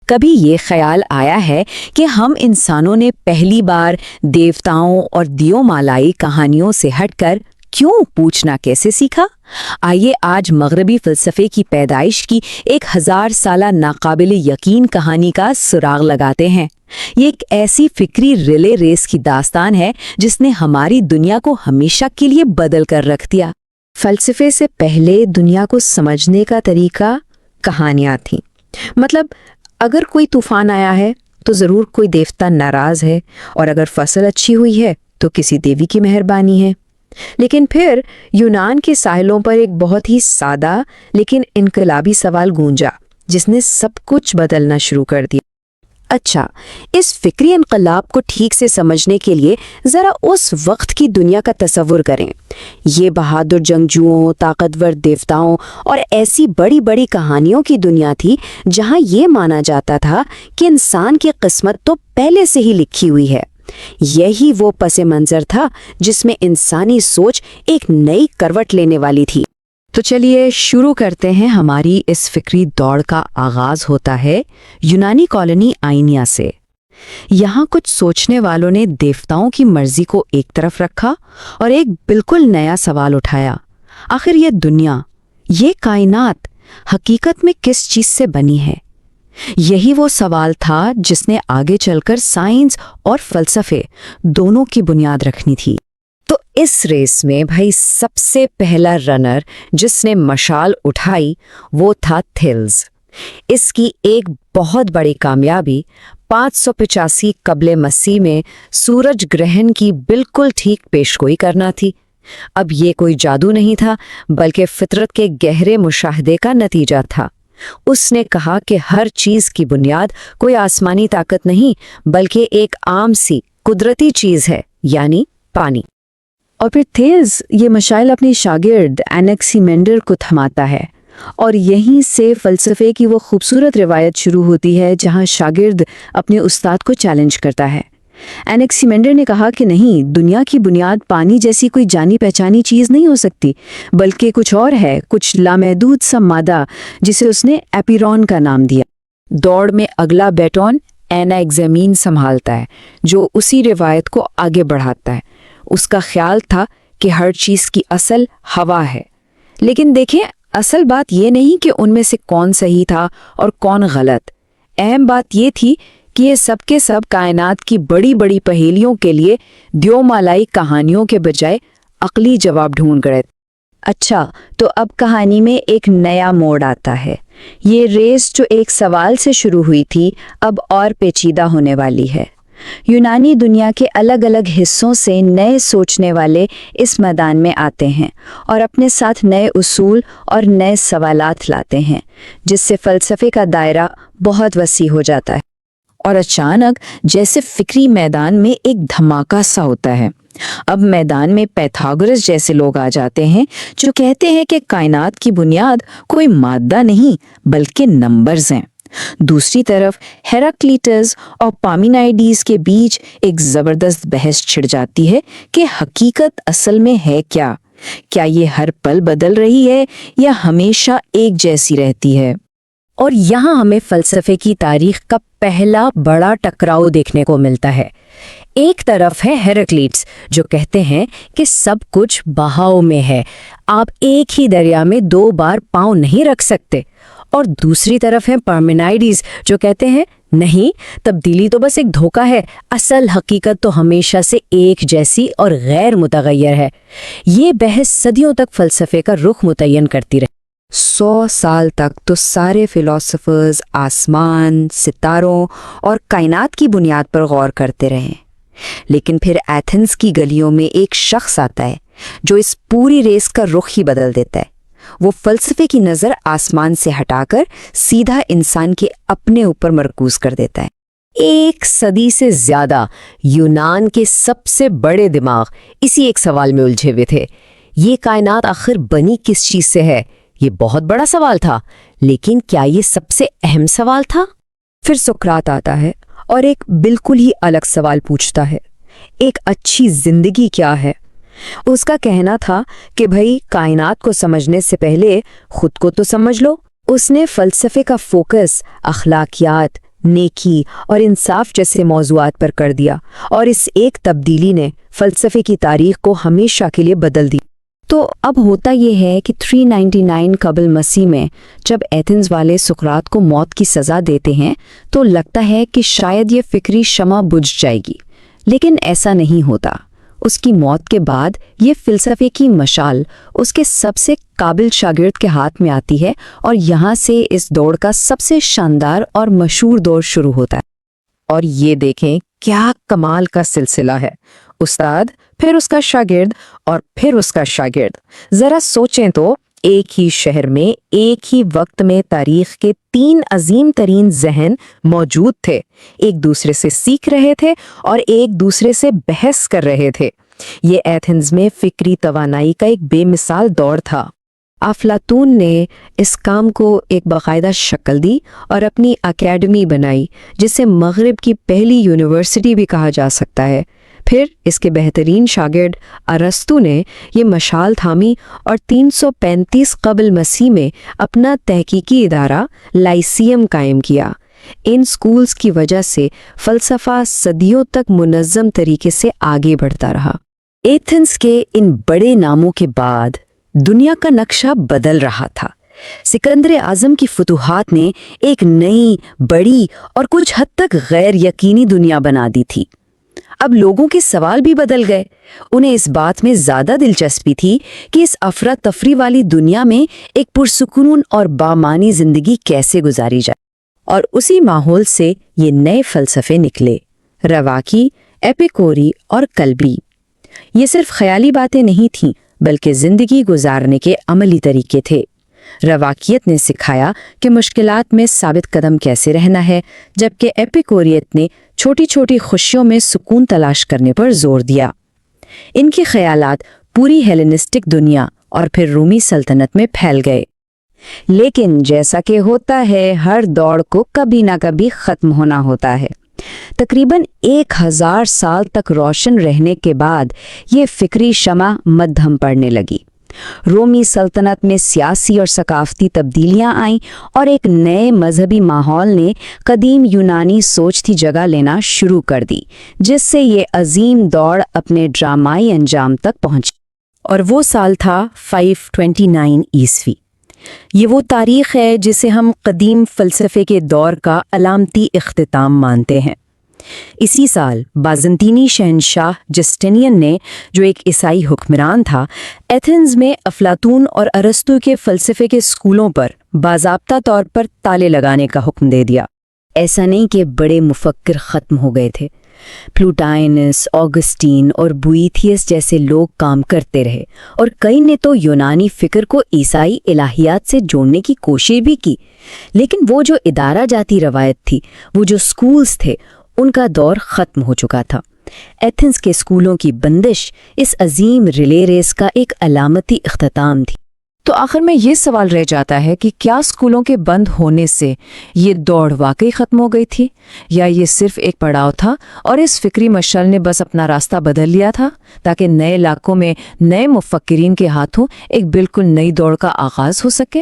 کبھی یہ خیال آیا ہے کہ ہم انسانوں نے پہلی بار دیوتاؤں اور دیو مالائی کہانیوں سے ہٹ کر کیوں پوچھنا کیسے سیکھا؟ آئیے آج مغربی فلسفے کی پیدائش کی 1000 سالہ ناقابل یقین کہانی کا سراغ لگاتے ہیں۔ یہ ایک ایسی فکری ریلے ریس کی داستان ہے جس نے ہماری دنیا کو ہمیشہ کے لیے بدل کر رکھ دیا۔ فلسفے سے پہلے دنیا کو سمجھنے کا طریقہ کہانیاں تھیں۔ مطلب اگر کوئی طوفان آیا ہے تو ضرور کوئی دیوتا ناراض ہے، اور اگر فصل اچھی ہوئی ہے تو کسی دیوی کی مہربانی ہے۔ لیکن پھر یونان کے ساحلوں پر ایک بہت ہی سادہ لیکن انقلابی سوال گونجا جس نے سب کچھ بدلنا شروع کر دیا۔ اچھا، اس فکری انقلاب کو ٹھیک سے سمجھنے کے لیے ذرا اس وقت کی دنیا کا تصور کریں۔ یہ بہادر جنگجوؤں، طاقتور دیوتاؤں اور ایسی بڑی بڑی کہانیوں کی دنیا تھی جہاں یہ مانا جاتا تھا کہ انسان کی قسمت تو پہلے سے ہی لکھی ہوئی ہے۔ یہی وہ پس منظر تھا جس میں انسانی سوچ ایک نئی کروٹ لینے والی تھی۔ تو چلیے شروع کرتے ہیں۔ ہماری اس فکری دوڑ کا آغاز ہوتا ہے یونانی کالونی آئینیا سے۔ یہاں کچھ سوچنے والوں نے دیوتاؤں کی مرضی کو ایک طرف رکھا اور ایک بالکل نیا سوال اٹھایا۔ آخر یہ دنیا، یہ کائنات حقیقت میں کس چیز سے بنی ہے؟ یہی وہ سوال تھا جس نے آگے چل کر سائنس اور فلسفے دونوں کی بنیاد رکھنی تھی۔ تو اس ریس میں بھائی سب سے پہلا رنر جس نے مشال اٹھائی وہ تھا تھیلز۔ اس کی ایک بہت بڑی کامیابی 585 قبل مسیح میں سورج گرہن کی بالکل ٹھیک پیشگوئی کرنا تھی۔ اب یہ کوئی جادو نہیں تھا بلکہ فطرت کے گہرے مشاہدے کا نتیجہ تھا۔ اس نے کہا کہ ہر چیز کی بنیاد کوئی آسمانی طاقت نہیں بلکہ ایک عام سی قدرتی چیز ہے، یعنی پانی۔ اور پھر تھیلز یہ مشائل اپنے شاگرد انیکسیمینڈر کو تھماتا ہے، اور یہیں سے فلسفے کی وہ خوبصورت روایت شروع ہوتی ہے جہاں شاگرد اپنے استاد کو چیلنج کرتا ہے۔ انیکسیمینڈر نے کہا کہ نہیں، دنیا کی بنیاد پانی جیسی کوئی جانی پہچانی چیز نہیں ہو سکتی، بلکہ کچھ اور ہے، کچھ لامحدود سا مادہ جسے اس نے ایپیرون کا نام دیا۔ دوڑ میں اگلا بیٹون ایناگزیمین سنبھالتا ہے جو اسی روایت کو آگے بڑھاتا ہے۔ اس کا خیال تھا کہ ہر چیز کی اصل ہوا ہے۔ لیکن دیکھیں، اصل بات یہ نہیں کہ ان میں سے کون صحیح تھا اور کون غلط۔ اہم بات یہ تھی کہ یہ سب کے سب کائنات کی بڑی بڑی پہیلیوں کے لیے دیو مالائی کہانیوں کے بجائے عقلی جواب ڈھونڈ گئے۔ اچھا، تو اب کہانی میں ایک نیا موڑ آتا ہے۔ یہ ریس جو ایک سوال سے شروع ہوئی تھی اب اور پیچیدہ ہونے والی ہے۔ یونانی دنیا کے الگ الگ حصوں سے نئے سوچنے والے اس میدان میں آتے ہیں اور اپنے ساتھ نئے اصول اور نئے سوالات لاتے ہیں، جس سے فلسفے کا دائرہ بہت وسیع ہو جاتا ہے۔ اور اچانک جیسے فکری میدان میں ایک دھماکہ سا ہوتا ہے۔ اب میدان میں پیتھاگورس جیسے لوگ آ جاتے ہیں جو کہتے ہیں کہ کائنات کی بنیاد کوئی مادہ نہیں بلکہ نمبرز ہیں۔ دوسری طرف ہیراکلیٹس اور پارمینائیڈس کے بیچ ایک زبردست بحث چھڑ جاتی ہے کہ حقیقت اصل میں ہے کیا؟ کیا یہ ہر پل بدل رہی ہے یا ہمیشہ ایک جیسی رہتی ہے؟ اور یہاں ہمیں فلسفے کی تاریخ کا پہلا بڑا ٹکراؤ دیکھنے کو ملتا ہے۔ ایک طرف ہے ہیراکلیٹس جو کہتے ہیں کہ سب کچھ بہاؤ میں ہے، آپ ایک ہی دریا میں 2 بار پاؤں نہیں رکھ سکتے۔ اور دوسری طرف ہے پارمینائیڈس جو کہتے ہیں نہیں، تبدیلی تو بس ایک دھوکہ ہے، اصل حقیقت تو ہمیشہ سے ایک جیسی اور غیر متغیر ہے۔ یہ بحث صدیوں تک فلسفے کا رخ متعین کرتی رہی۔ 100 سال تک تو سارے فلاسفرز آسمان، ستاروں اور کائنات کی بنیاد پر غور کرتے رہے۔ لیکن پھر ایتھنز کی گلیوں میں ایک شخص آتا ہے جو اس پوری ریس کا رخ ہی بدل دیتا ہے۔ وہ فلسفے کی نظر آسمان سے ہٹا کر سیدھا انسان کے اپنے اوپر مرکوز کر دیتا ہے۔ 1 صدی سے زیادہ یونان کے سب سے بڑے دماغ اسی ایک سوال میں الجھے ہوئے تھے، یہ کائنات آخر بنی کس چیز سے ہے؟ یہ بہت بڑا سوال تھا، لیکن کیا یہ سب سے اہم سوال تھا؟ پھر سقراط آتا ہے اور ایک بالکل ہی الگ سوال پوچھتا ہے، ایک اچھی زندگی کیا ہے؟ اس کا کہنا تھا کہ بھئی کائنات کو سمجھنے سے پہلے خود کو تو سمجھ لو۔ اس نے فلسفے کا فوکس اخلاقیات، نیکی اور انصاف جیسے موضوعات پر کر دیا، اور اس ایک تبدیلی نے فلسفے کی تاریخ کو ہمیشہ کے لیے بدل دی۔ تو اب ہوتا یہ ہے کہ 399 قبل مسیح میں جب ایتھنز والے سقراط کو موت کی سزا دیتے ہیں تو لگتا ہے کہ شاید یہ فکری شمع بجھ جائے گی، لیکن ایسا نہیں ہوتا۔ اس کی موت کے بعد یہ فلسفے کی مشال اس کے سب سے قابل شاگرد کے ہاتھ میں آتی ہے، اور یہاں سے اس دوڑ کا سب سے شاندار اور مشہور دور شروع ہوتا ہے۔ اور یہ دیکھیں کیا کمال کا سلسلہ ہے، استاد، پھر اس کا شاگرد، اور پھر اس کا شاگرد۔ ذرا سوچیں تو، ایک ہی شہر میں ایک ہی وقت میں تاریخ کے 3 عظیم ترین ذہن موجود تھے، ایک دوسرے سے سیکھ رہے تھے اور ایک دوسرے سے بحث کر رہے تھے۔ یہ ایتھنز میں فکری توانائی کا ایک بے مثال دور تھا۔ افلاطون نے اس کام کو ایک باقاعدہ شکل دی اور اپنی اکیڈمی بنائی، جسے مغرب کی پہلی یونیورسٹی بھی کہا جا سکتا ہے۔ پھر اس کے بہترین شاگرد ارسطو نے یہ مشال تھامی اور 335 قبل مسیح میں اپنا تحقیقی ادارہ لائسیم قائم کیا۔ ان سکولز کی وجہ سے فلسفہ صدیوں تک منظم طریقے سے آگے بڑھتا رہا۔ ایتھنز کے ان بڑے ناموں کے بعد دنیا کا نقشہ بدل رہا تھا۔ سکندر اعظم کی فتوحات نے ایک نئی، بڑی اور کچھ حد تک غیر یقینی دنیا بنا دی تھی۔ اب لوگوں کے سوال بھی بدل گئے۔ انہیں اس بات میں زیادہ دلچسپی تھی کہ اس افراتفری والی دنیا میں ایک پرسکون اور بامانی زندگی کیسے گزاری جائے، اور اسی ماحول سے یہ نئے فلسفے نکلے، رواقی، ایپیکوری اور کلبی۔ یہ صرف خیالی باتیں نہیں تھیں، بلکہ زندگی گزارنے کے عملی طریقے تھے۔ رواقیت نے سکھایا کہ مشکلات میں ثابت قدم کیسے رہنا ہے، جبکہ ایپیکوریت نے چھوٹی چھوٹی خوشیوں میں سکون تلاش کرنے پر زور دیا۔ ان کے خیالات پوری ہیلینسٹک دنیا اور پھر رومی سلطنت میں پھیل گئے۔ لیکن جیسا کہ ہوتا ہے، ہر دوڑ کو کبھی نہ کبھی ختم ہونا ہوتا ہے۔ تقریباً 1000 سال تک روشن رہنے کے بعد یہ فکری شمع مدھم پڑنے لگی۔ رومی سلطنت میں سیاسی اور ثقافتی تبدیلیاں آئیں، اور ایک نئے مذہبی ماحول نے قدیم یونانی سوچ کی جگہ لینا شروع کر دی، جس سے یہ عظیم دوڑ اپنے ڈرامائی انجام تک پہنچی۔ اور وہ سال تھا 529 عیسوی۔ یہ وہ تاریخ ہے جسے ہم قدیم فلسفے کے دور کا علامتی اختتام مانتے ہیں۔ اسی سال بازنطینی شہنشاہ جسٹینین نے، جو ایک عیسائی حکمران تھا، ایتھنز میں افلاطون اور ارسطو کے فلسفے کے سکولوں پر باضابطہ طور پر تالے لگانے کا حکم دے دیا۔ ایسا نہیں کہ بڑے مفکر ختم ہو گئے تھے۔ پلوٹائنس، آگسٹین اور بوئیتھیس جیسے لوگ کام کرتے رہے، اور کئی نے تو یونانی فکر کو عیسائی الہیات سے جوڑنے کی کوشش بھی کی۔ لیکن وہ جو ادارہ جاتی روایت تھی، وہ جو سکولز تھے، ان کا دور ختم ہو چکا تھا۔ ایتھنز کے سکولوں کی بندش اس عظیم ریلے ریس کا ایک علامتی اختتام تھی۔ تو آخر میں یہ سوال رہ جاتا ہے کہ کیا سکولوں کے بند ہونے سے یہ دوڑ واقعی ختم ہو گئی تھی، یا یہ صرف ایک پڑاؤ تھا اور اس فکری مشعل نے بس اپنا راستہ بدل لیا تھا تاکہ نئے علاقوں میں نئے مفکرین کے ہاتھوں ایک بالکل نئی دوڑ کا آغاز ہو سکے؟